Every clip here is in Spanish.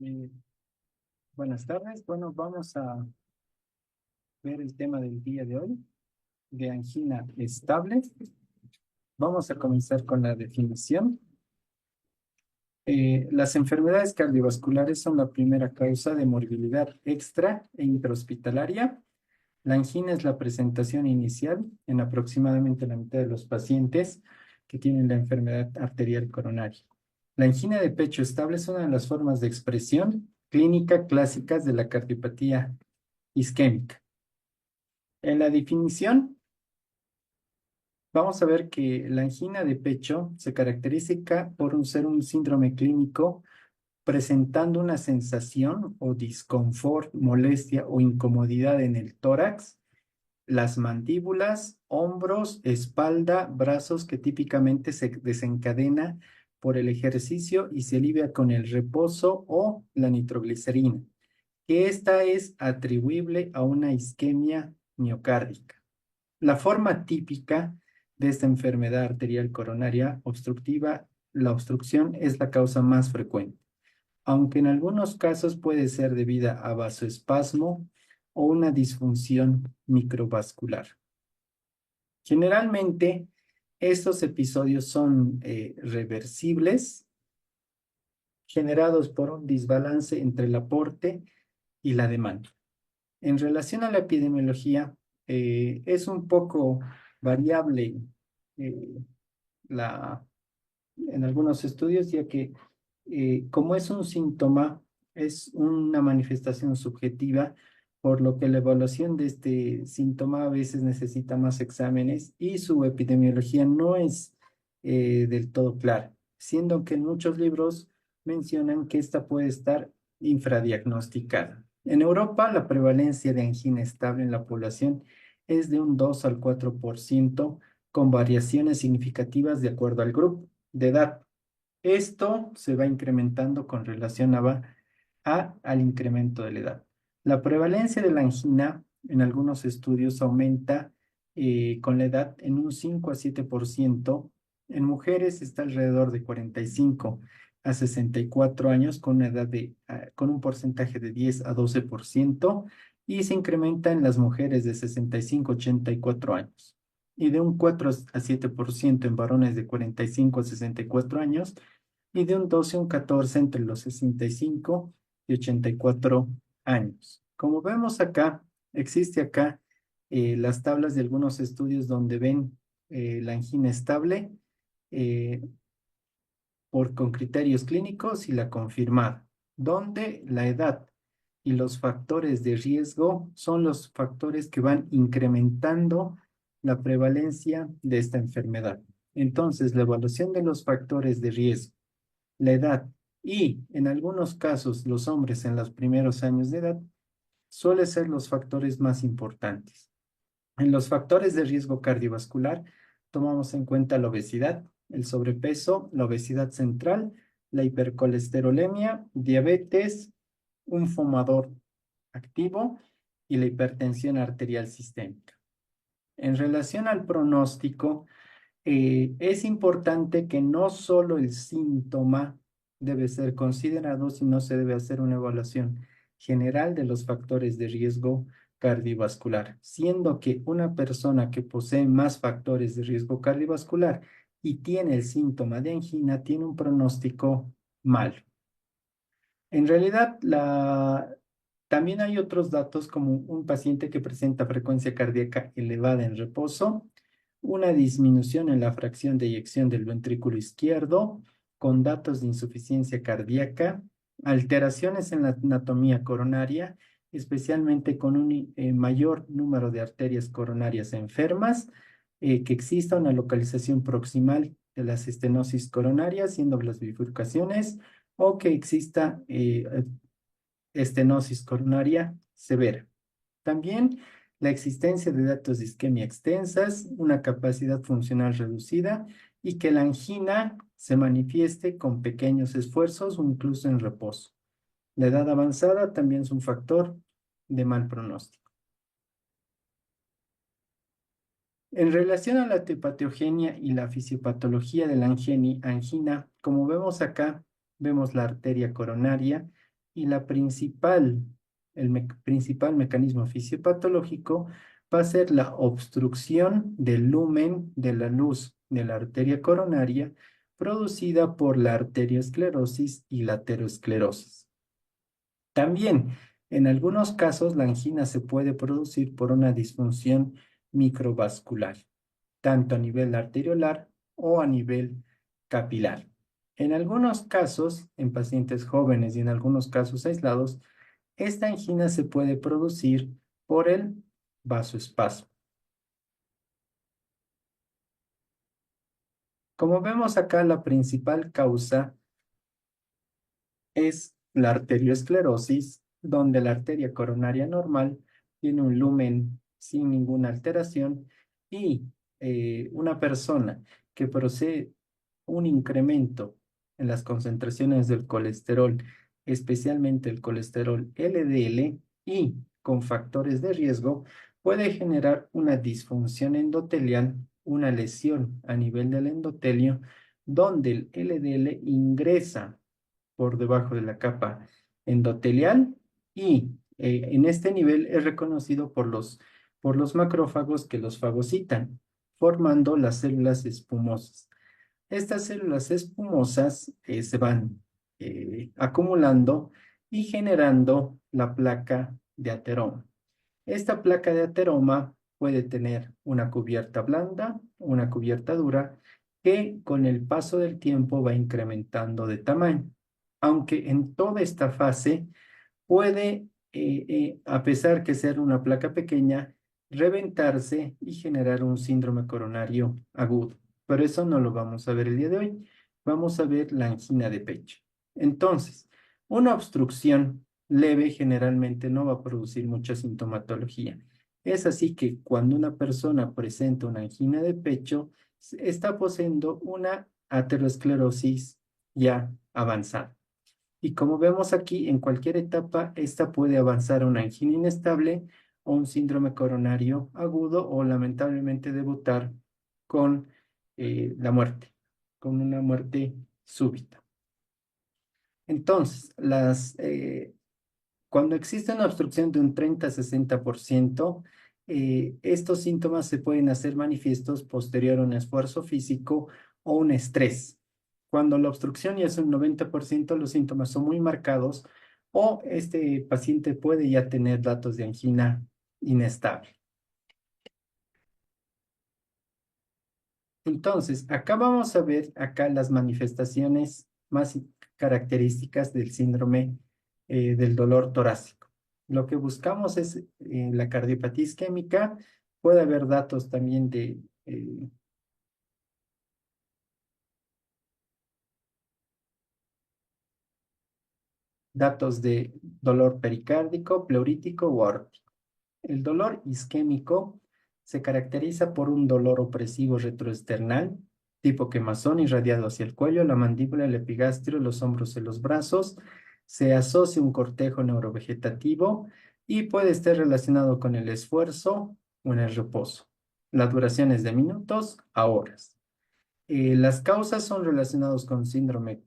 Eh, Buenas tardes. Bueno, vamos a ver el tema del día de hoy, de angina estable. Vamos a comenzar con la definición. Las enfermedades cardiovasculares son la primera causa de morbilidad extra e intrahospitalaria. La angina es la presentación inicial en aproximadamente la mitad de los pacientes que tienen la enfermedad arterial coronaria. La angina de pecho estable es una de las formas de expresión clínica clásicas de la cardiopatía isquémica. En la definición, vamos a ver que la angina de pecho se caracteriza por ser un síndrome clínico presentando una sensación o disconfort, molestia o incomodidad en el tórax, las mandíbulas, hombros, espalda, brazos que típicamente se desencadena por el ejercicio y se alivia con el reposo o la nitroglicerina, que esta es atribuible a una isquemia miocárdica. La forma típica de esta enfermedad arterial coronaria obstructiva, la obstrucción es la causa más frecuente, aunque en algunos casos puede ser debida a vasoespasmo o una disfunción microvascular. Generalmente, estos episodios son reversibles, generados por un desbalance entre el aporte y la demanda. En relación a la epidemiología, es un poco variable eh, la, en algunos estudios, ya que como es un síntoma, es una manifestación subjetiva, por lo que la evaluación de este síntoma a veces necesita más exámenes y su epidemiología no es del todo clara, siendo que en muchos libros mencionan que esta puede estar infradiagnosticada. En Europa, la prevalencia de angina estable en la población es de un 2 al 4%, con variaciones significativas de acuerdo al grupo de edad. Esto se va incrementando con relación al incremento de la edad. La prevalencia de la angina en algunos estudios aumenta con la edad en un 5 a 7%. En mujeres está alrededor de 45 a 64 años con una edad con un porcentaje de 10 a 12% y se incrementa en las mujeres de 65 a 84 años y de un 4 a 7% en varones de 45 a 64 años y de un 12 a un 14 entre los 65 y 84 años. Como vemos acá, existe acá las tablas de algunos estudios donde ven la angina estable eh, con criterios clínicos y la confirmada, donde la edad y los factores de riesgo son los factores que van incrementando la prevalencia de esta enfermedad. Entonces, la evaluación de los factores de riesgo, la edad y, en algunos casos, los hombres en los primeros años de edad, suelen ser los factores más importantes. En los factores de riesgo cardiovascular, tomamos en cuenta la obesidad, el sobrepeso, la obesidad central, la hipercolesterolemia, diabetes, un fumador activo y la hipertensión arterial sistémica. En relación al pronóstico, es importante que no solo el síntoma debe ser considerado, sino se debe hacer una evaluación general de los factores de riesgo cardiovascular, siendo que una persona que posee más factores de riesgo cardiovascular y tiene el síntoma de angina tiene un pronóstico malo. En realidad, también hay otros datos como un paciente que presenta frecuencia cardíaca elevada en reposo, una disminución en la fracción de eyección del ventrículo izquierdo, con datos de insuficiencia cardíaca, alteraciones en la anatomía coronaria, especialmente con un mayor número de arterias coronarias enfermas, que exista una localización proximal de las estenosis coronarias, siendo las bifurcaciones, o que exista estenosis coronaria severa. También la existencia de datos de isquemia extensas, una capacidad funcional reducida y que la angina se manifieste con pequeños esfuerzos o incluso en reposo. La edad avanzada también es un factor de mal pronóstico. En relación a la hepatogenia y la fisiopatología de la angina, como vemos acá, vemos la arteria coronaria y el principal mecanismo fisiopatológico va a ser la obstrucción del lumen de la luz de la arteria coronaria producida por la arteriosclerosis y la aterosclerosis. También, en algunos casos, la angina se puede producir por una disfunción microvascular, tanto a nivel arteriolar o a nivel capilar. En algunos casos, en pacientes jóvenes y en algunos casos aislados, esta angina se puede producir por el vasoespasmo. Como vemos acá, la principal causa es la arteriosclerosis, donde la arteria coronaria normal tiene un lumen sin ninguna alteración y una persona que posee un incremento en las concentraciones del colesterol, especialmente el colesterol LDL y con factores de riesgo, puede generar una disfunción endotelial, una lesión a nivel del endotelio, donde el LDL ingresa por debajo de la capa endotelial y en este nivel es reconocido por los macrófagos que los fagocitan, formando las células espumosas. Estas células espumosas se van acumulando y generando la placa de ateroma. Esta placa de ateroma puede tener una cubierta blanda, una cubierta dura, que con el paso del tiempo va incrementando de tamaño. Aunque en toda esta fase puede, a pesar que ser una placa pequeña, reventarse y generar un síndrome coronario agudo. Pero eso no lo vamos a ver el día de hoy. Vamos a ver la angina de pecho. Entonces, una obstrucción leve generalmente no va a producir mucha sintomatología. Es así que cuando una persona presenta una angina de pecho, está poseyendo una aterosclerosis ya avanzada. Y como vemos aquí, en cualquier etapa, esta puede avanzar a una angina inestable o un síndrome coronario agudo o lamentablemente debutar con la muerte, con una muerte súbita. Entonces, cuando existe una obstrucción de un 30 a 60%, estos síntomas se pueden hacer manifiestos posterior a un esfuerzo físico o un estrés. Cuando la obstrucción ya es un 90%, los síntomas son muy marcados o este paciente puede ya tener datos de angina inestable. Entonces, acá vamos a ver acá las manifestaciones más características del síndrome del dolor torácico. Lo que buscamos es la cardiopatía isquémica. Puede haber datos también de datos de dolor pericárdico, pleurítico o aórtico. El dolor isquémico se caracteriza por un dolor opresivo retroesternal, tipo quemazón irradiado hacia el cuello, la mandíbula, el epigastrio, los hombros y los brazos. Se asocia un cortejo neurovegetativo y puede estar relacionado con el esfuerzo o en el reposo. La duración es de minutos a horas. Las causas son relacionadas con síndrome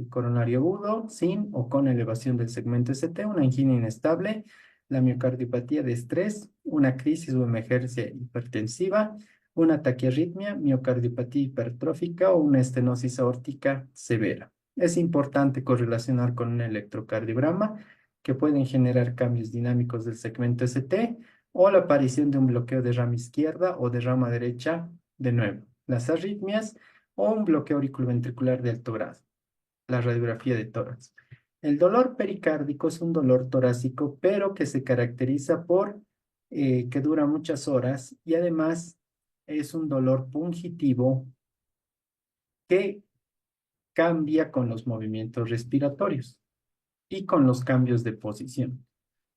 coronario agudo, sin o con elevación del segmento ST, una angina inestable, la miocardiopatía de estrés, una crisis o emergencia hipertensiva, una taquiarritmia, miocardiopatía hipertrófica o una estenosis aórtica severa. Es importante correlacionar con un electrocardiograma que pueden generar cambios dinámicos del segmento ST o la aparición de un bloqueo de rama izquierda o de rama derecha de nuevo. Las arritmias o un bloqueo auriculoventricular de alto grado, la radiografía de tórax. El dolor pericárdico es un dolor torácico, pero que se caracteriza por que dura muchas horas y además es un dolor pungitivo que cambia con los movimientos respiratorios y con los cambios de posición.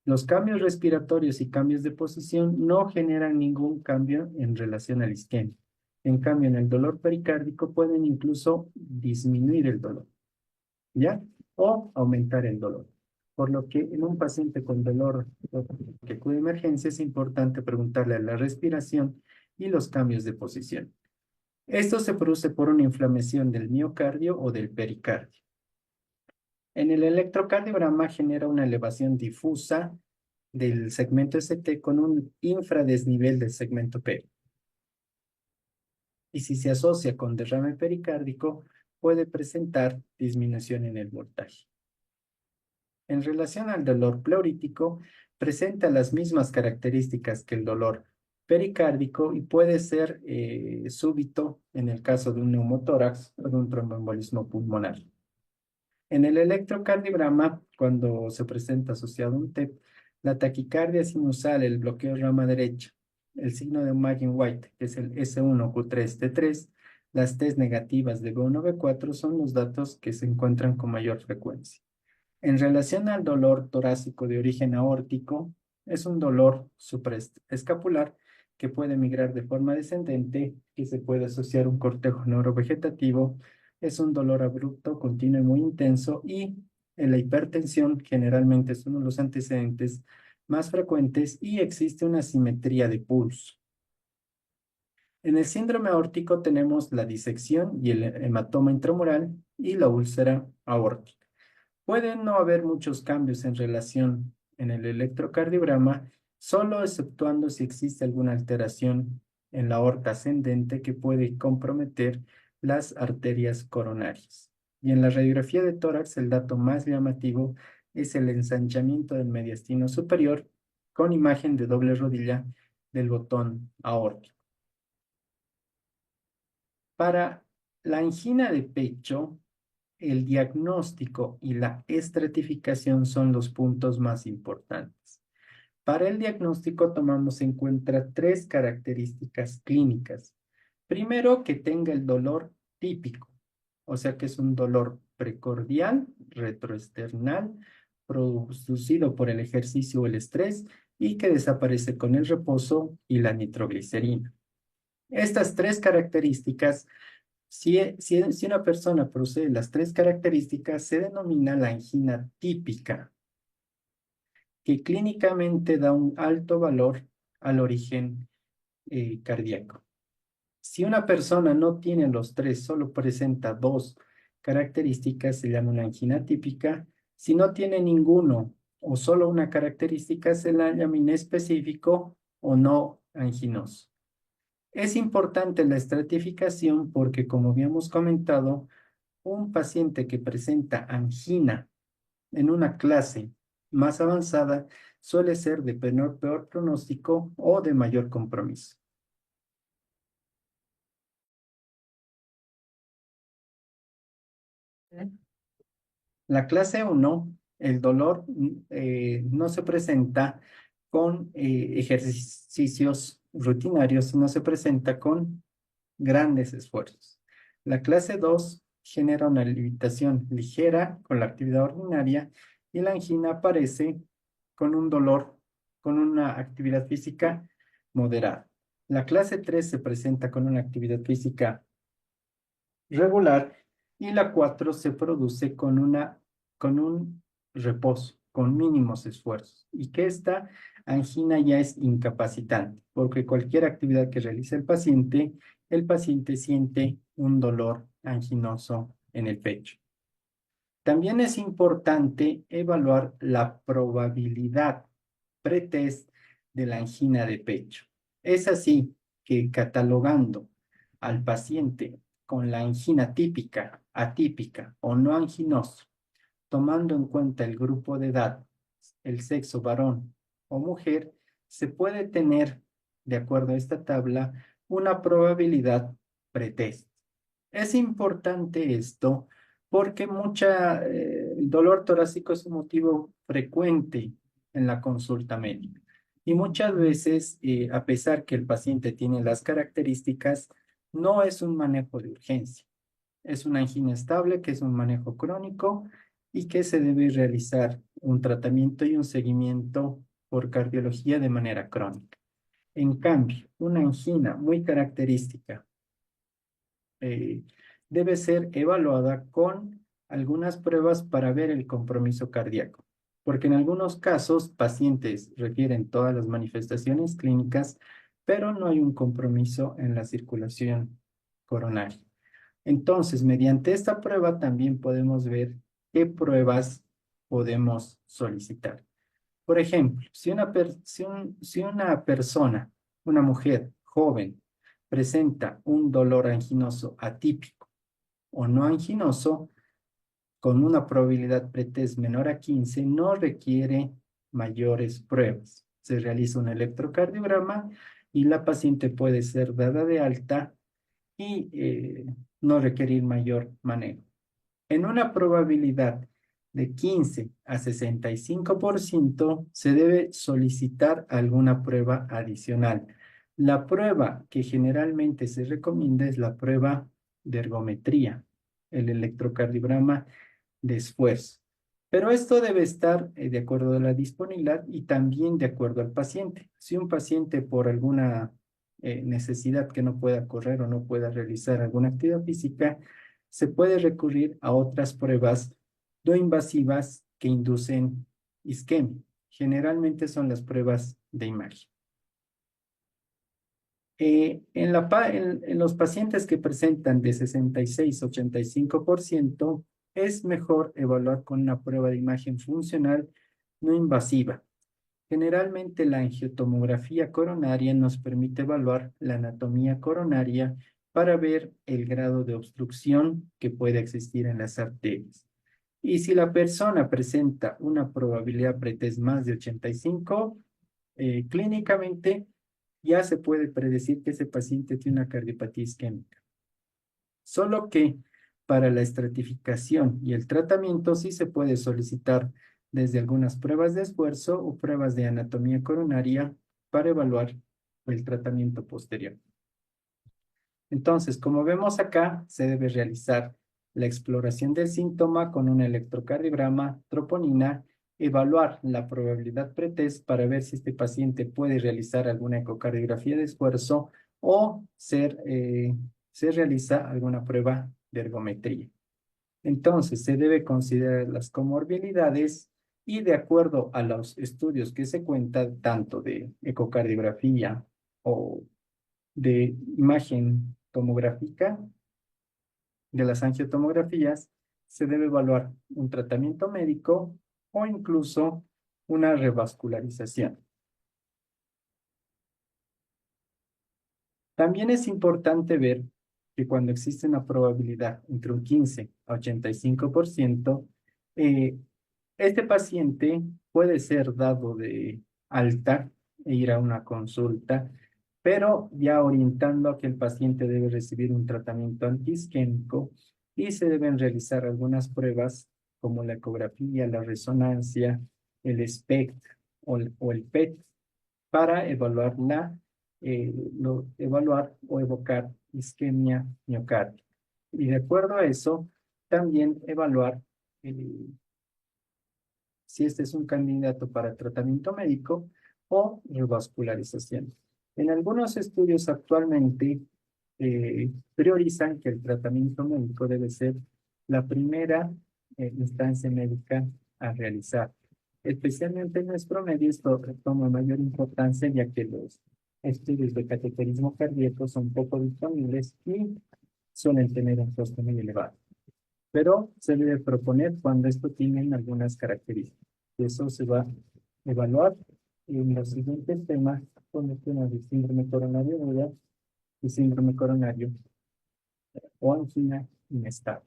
Los cambios respiratorios y cambios de posición no generan ningún cambio en relación al isquemia. En cambio, en el dolor pericárdico pueden incluso disminuir el dolor, ¿ya? O aumentar el dolor. Por lo que en un paciente con dolor que acude a emergencia es importante preguntarle a la respiración y los cambios de posición. Esto se produce por una inflamación del miocardio o del pericardio. En el electrocardiograma genera una elevación difusa del segmento ST con un infradesnivel del segmento P. Y si se asocia con derrame pericárdico, puede presentar disminución en el voltaje. En relación al dolor pleurítico, presenta las mismas características que el dolor pericárdico y puede ser súbito en el caso de un neumotórax o de un tromboembolismo pulmonar. En el electrocardiograma, cuando se presenta asociado a un TEP, la taquicardia sinusal, el bloqueo rama derecha, el signo de Magen-White, que es el S1Q3T3, las Ts negativas de B1B4 son los datos que se encuentran con mayor frecuencia. En relación al dolor torácico de origen aórtico, es un dolor supraescapular que puede migrar de forma descendente, que se puede asociar a un cortejo neurovegetativo, es un dolor abrupto, continuo y muy intenso, y en la hipertensión generalmente es uno de los antecedentes más frecuentes y existe una simetría de pulso. En el síndrome aórtico tenemos la disección y el hematoma intramural y la úlcera aórtica. Pueden no haber muchos cambios en relación en el electrocardiograma, solo exceptuando si existe alguna alteración en la aorta ascendente que puede comprometer las arterias coronarias. Y en la radiografía de tórax, el dato más llamativo es el ensanchamiento del mediastino superior con imagen de doble rodilla del botón aórtico. Para la angina de pecho, el diagnóstico y la estratificación son los puntos más importantes. Para el diagnóstico tomamos en cuenta tres características clínicas. Primero, que tenga el dolor típico, o sea que es un dolor precordial, retroesternal, producido por el ejercicio o el estrés y que desaparece con el reposo y la nitroglicerina. Estas tres características si una persona posee las tres características, se denomina la angina típica, que clínicamente da un alto valor al origen cardíaco. Si una persona no tiene los tres, solo presenta dos características, se llama una angina típica. Si no tiene ninguno o solo una característica, se la llama inespecífico o no anginoso. Es importante la estratificación porque, como habíamos comentado, un paciente que presenta angina en una clase más avanzada suele ser de peor pronóstico o de mayor compromiso. La clase 1, el dolor no se presenta con ejercicios rutinarios, sino se presenta con grandes esfuerzos. La clase 2 genera una limitación ligera con la actividad ordinaria y la angina aparece con un dolor, con una actividad física moderada. La clase 3 se presenta con una actividad física regular y la 4 se produce con un reposo, con mínimos esfuerzos y que esta angina ya es incapacitante porque cualquier actividad que realice el paciente siente un dolor anginoso en el pecho. También es importante evaluar la probabilidad pretest de la angina de pecho. Es así que catalogando al paciente con la angina típica, atípica o no anginoso, tomando en cuenta el grupo de edad, el sexo varón o mujer, se puede tener, de acuerdo a esta tabla, una probabilidad pretest. Es importante esto porque el dolor torácico es un motivo frecuente en la consulta médica. Y muchas veces, a pesar que el paciente tiene las características, no es un manejo de urgencia. Es una angina estable, que es un manejo crónico y que se debe realizar un tratamiento y un seguimiento por cardiología de manera crónica. En cambio, una angina muy característica eh, debe ser evaluada con algunas pruebas para ver el compromiso cardíaco, porque en algunos casos pacientes refieren todas las manifestaciones clínicas, pero no hay un compromiso en la circulación coronaria. Entonces, mediante esta prueba también podemos ver qué pruebas podemos solicitar. Por ejemplo, si una persona, una mujer joven, presenta un dolor anginoso atípico o no anginoso, con una probabilidad pretest menor a 15, no requiere mayores pruebas. Se realiza un electrocardiograma y la paciente puede ser dada de alta y no requerir mayor manejo. En una probabilidad de 15 a 65%, se debe solicitar alguna prueba adicional. La prueba que generalmente se recomienda es la prueba de ergometría, el electrocardiograma de esfuerzo. Pero esto debe estar de acuerdo a la disponibilidad y también de acuerdo al paciente. Si un paciente por alguna necesidad que no pueda correr o no pueda realizar alguna actividad física, se puede recurrir a otras pruebas no invasivas que inducen isquemia. Generalmente son las pruebas de imagen. En los pacientes que presentan de 66 a 85%, es mejor evaluar con una prueba de imagen funcional no invasiva. Generalmente la angiotomografía coronaria nos permite evaluar la anatomía coronaria para ver el grado de obstrucción que puede existir en las arterias. Y si la persona presenta una probabilidad pretest más de 85, clínicamente ya se puede predecir que ese paciente tiene una cardiopatía isquémica. Solo que para la estratificación y el tratamiento sí se puede solicitar desde algunas pruebas de esfuerzo o pruebas de anatomía coronaria para evaluar el tratamiento posterior. Entonces, como vemos acá, se debe realizar la exploración del síntoma con un electrocardiograma, troponina, evaluar la probabilidad pretest para ver si este paciente puede realizar alguna ecocardiografía de esfuerzo o se realiza alguna prueba de ergometría. Entonces, se debe considerar las comorbilidades y de acuerdo a los estudios que se cuentan, tanto de ecocardiografía o de imagen tomográfica, de las angiotomografías, se debe evaluar un tratamiento médico o incluso una revascularización. También es importante ver que cuando existe una probabilidad entre un 15 a 85%, eh, este paciente puede ser dado de alta e ir a una consulta, pero ya orientando a que el paciente debe recibir un tratamiento antiisquémico y se deben realizar algunas pruebas como la ecografía, la resonancia, el SPECT o el PET para evaluar o evocar isquemia miocárdica. Y de acuerdo a eso, también evaluar si este es un candidato para tratamiento médico o revascularización. En algunos estudios actualmente priorizan que el tratamiento médico debe ser la primera instancia médica a realizar. Especialmente en nuestro medio esto toma mayor importancia ya que los estudios de cateterismo cardíaco son poco disponibles y suelen tener un costo muy elevado. Pero se debe proponer cuando esto tiene algunas características. Eso se va a evaluar en los siguientes temas con el tema de síndrome coronario aguda y síndrome coronario o angina inestable.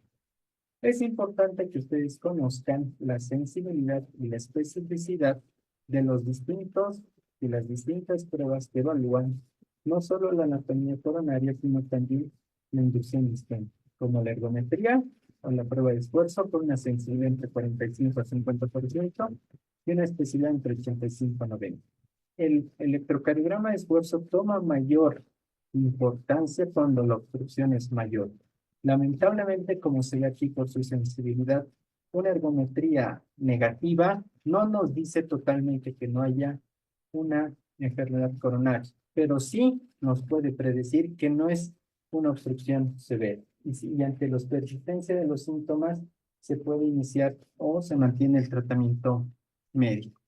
Es importante que ustedes conozcan la sensibilidad y la especificidad de los distintos y las distintas pruebas que evalúan no solo la anatomía coronaria, sino también la inducción isquémica, como la ergometría o la prueba de esfuerzo con una sensibilidad entre 45 a 50% y una especificidad entre 85 a 90. El electrocardiograma de esfuerzo toma mayor importancia cuando la obstrucción es mayor. Lamentablemente, como se ve aquí por su sensibilidad, una ergometría negativa no nos dice totalmente que no haya una enfermedad coronaria, pero sí nos puede predecir que no es una obstrucción severa. Y ante la persistencia de los síntomas, se puede iniciar o se mantiene el tratamiento médico.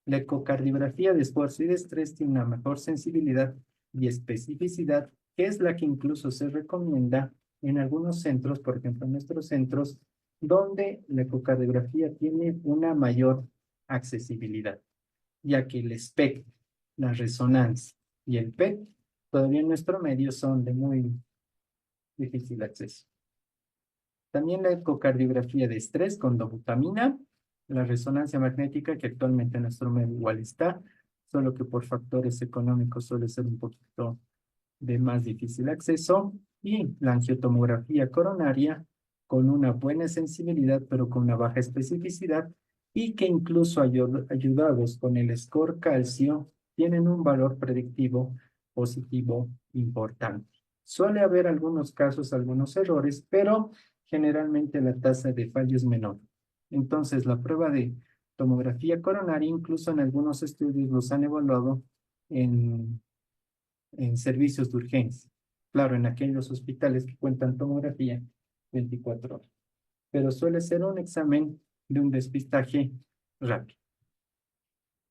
La ecocardiografía de esfuerzo y de estrés tiene una mejor sensibilidad y especificidad, que es la que incluso se recomienda en algunos centros, por ejemplo, en nuestros centros, donde la ecocardiografía tiene una mayor accesibilidad, ya que el espectro, la resonancia y el PET todavía en nuestro medio son de muy difícil acceso. También la ecocardiografía de estrés con dobutamina, la resonancia magnética que actualmente en nuestro medio igual está, solo que por factores económicos suele ser un poquito de más difícil acceso, y la angiotomografía coronaria con una buena sensibilidad pero con una baja especificidad y que incluso ayudados con el score calcio tienen un valor predictivo positivo importante. Suele haber algunos casos, algunos errores, pero generalmente la tasa de fallo es menor. Entonces, la prueba de tomografía coronaria, incluso en algunos estudios los han evaluado en servicios de urgencia. Claro, en aquellos hospitales que cuentan tomografía 24 horas. Pero suele ser un examen de un despistaje rápido.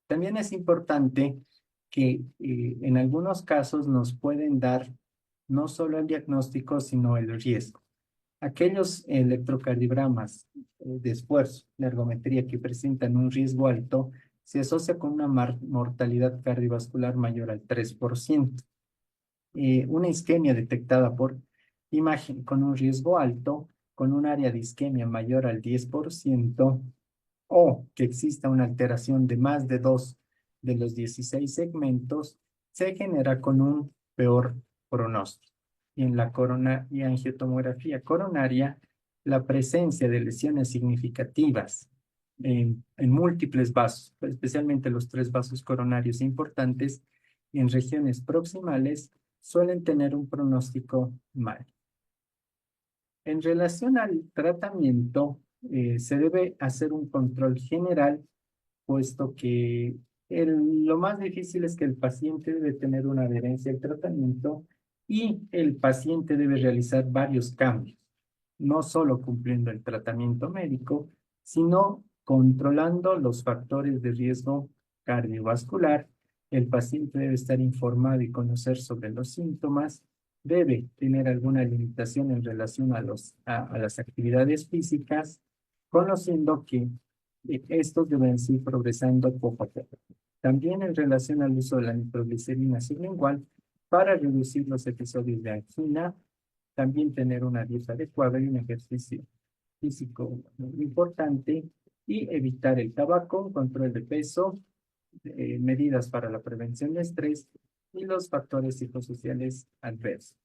También es importante que en algunos casos nos pueden dar no solo el diagnóstico, sino el riesgo. Aquellos electrocardiogramas de esfuerzo, de ergometría que presentan un riesgo alto, se asocia con una mortalidad cardiovascular mayor al 3%. Una isquemia detectada por imagen con un riesgo alto, con un área de isquemia mayor al 10%, o que exista una alteración de más de 2 de los 16 segmentos, se genera con un peor pronóstico. Y en la corona y angiotomografía coronaria, la presencia de lesiones significativas en múltiples vasos, especialmente los tres vasos coronarios importantes, en regiones proximales, suelen tener un pronóstico mal. En relación al tratamiento, se debe hacer un control general, puesto que lo más difícil es que el paciente debe tener una adherencia al tratamiento y el paciente debe realizar varios cambios, no solo cumpliendo el tratamiento médico, sino controlando los factores de riesgo cardiovascular. El paciente debe estar informado y conocer sobre los síntomas, debe tener alguna limitación en relación a las actividades físicas, conociendo que estos deben ir progresando poco a poco. También en relación al uso de la nitroglicerina sublingual para reducir los episodios de angina, también tener una dieta adecuada y un ejercicio físico importante, y evitar el tabaco, control de peso, medidas para la prevención de estrés y los factores psicosociales adversos.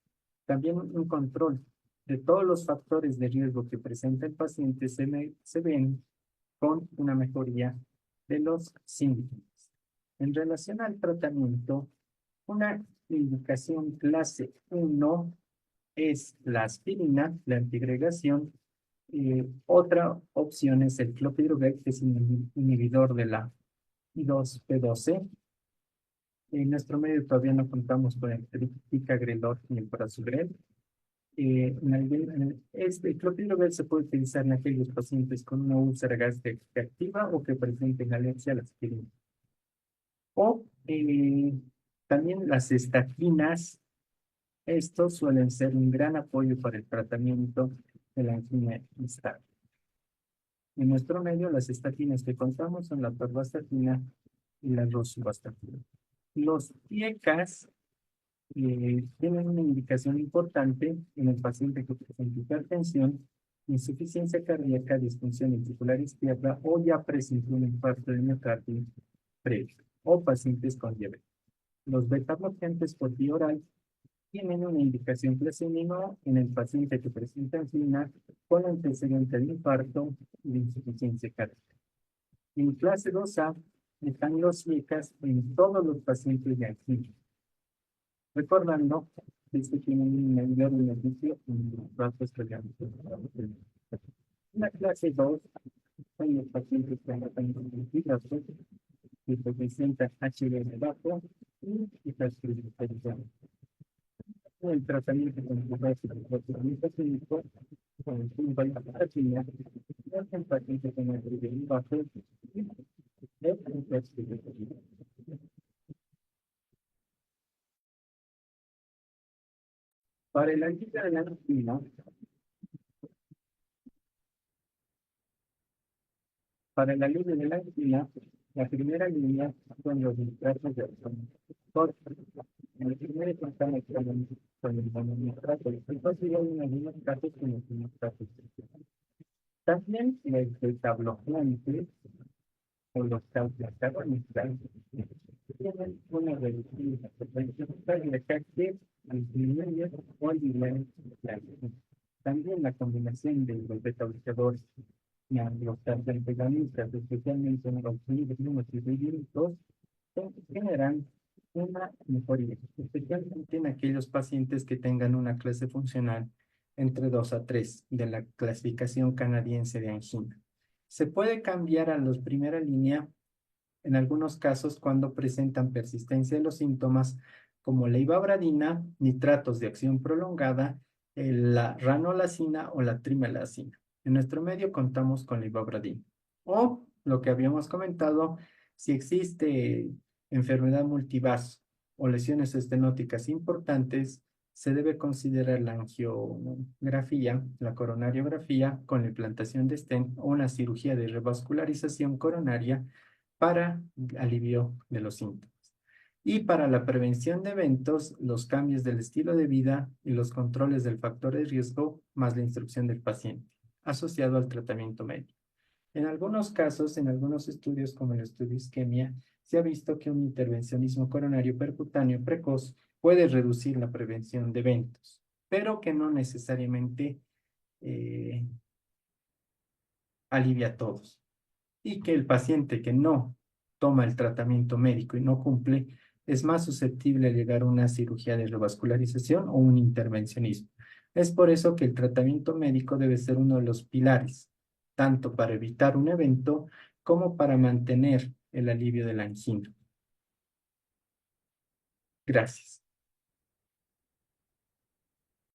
También un control de todos los factores de riesgo que presenta el paciente se ven con una mejoría de los síntomas. En relación al tratamiento, una indicación clase 1 es la aspirina, la antigregación. Otra opción es el clopidogrel, que es un inhibidor de la I2P12. En nuestro medio todavía no contamos con el ticagrelor ni el prasugrel. Este clopidogrel se puede utilizar en aquellos pacientes con una úlcera gástrica activa o que presenten alergia a la aspirina. O también las estatinas. Estos suelen ser un gran apoyo para el tratamiento de la angina distal. En nuestro medio, las estatinas que contamos son la torvastatina y la rosuvastatina. Los IECAS tienen una indicación importante en el paciente que presenta hipertensión, insuficiencia cardíaca, disfunción ventricular izquierda o ya presentó un infarto de miocardio previo, o pacientes con diabetes. Los beta-bloqueantes por vía oral tienen una indicación clínica en el paciente que presenta angina con antecedente de infarto y de insuficiencia cardíaca. En clase 2A están los IECAS en todos los pacientes de angina, recordando que tienen un mayor beneficio en los datos previamente. En la clase 2 son los pacientes que han hidratos, que presentan HbL bajo y hipertriglicéridos. El tratamiento con el tratamiento clínico con el sulfadoxina es el paciente con el triglicéridos bajo y el hipertriglicéridos. Para el alquiler de la angina, Para el alivio de la angina, la primera línea son los nitratos de ozono. En el primer encontramos con el mononitrato. Después sigue una línea de casos con los nitratos. También los betabloclantes o los carbonizados tienen una reducción de la frecuencia de que disminuye o eliminar la angina. También la combinación de los beta-bloqueadores y los antagonistas, especialmente en los libros y hídricos, generan una mejoría, especialmente en aquellos pacientes que tengan una clase funcional entre 2 a 3 de la clasificación canadiense de angina. Se puede cambiar a los primera línea en algunos casos cuando presentan persistencia de los síntomas como la ivabradina, nitratos de acción prolongada, la ranolacina o la trimelacina. En nuestro medio contamos con la ivabradina. O lo que habíamos comentado, si existe enfermedad multivaso o lesiones estenóticas importantes, se debe considerar la angiografía, la coronariografía con la implantación de stent o una cirugía de revascularización coronaria para alivio de los síntomas. Y para la prevención de eventos, los cambios del estilo de vida y los controles del factor de riesgo, más la instrucción del paciente, asociado al tratamiento médico. En algunos casos, en algunos estudios, como el estudio isquemia, se ha visto que un intervencionismo coronario percutáneo precoz puede reducir la prevención de eventos, pero que no necesariamente alivia a todos. Y que el paciente que no toma el tratamiento médico y no cumple es más susceptible a llegar a una cirugía de revascularización o un intervencionismo. Es por eso que el tratamiento médico debe ser uno de los pilares, tanto para evitar un evento como para mantener el alivio de la angina. Gracias.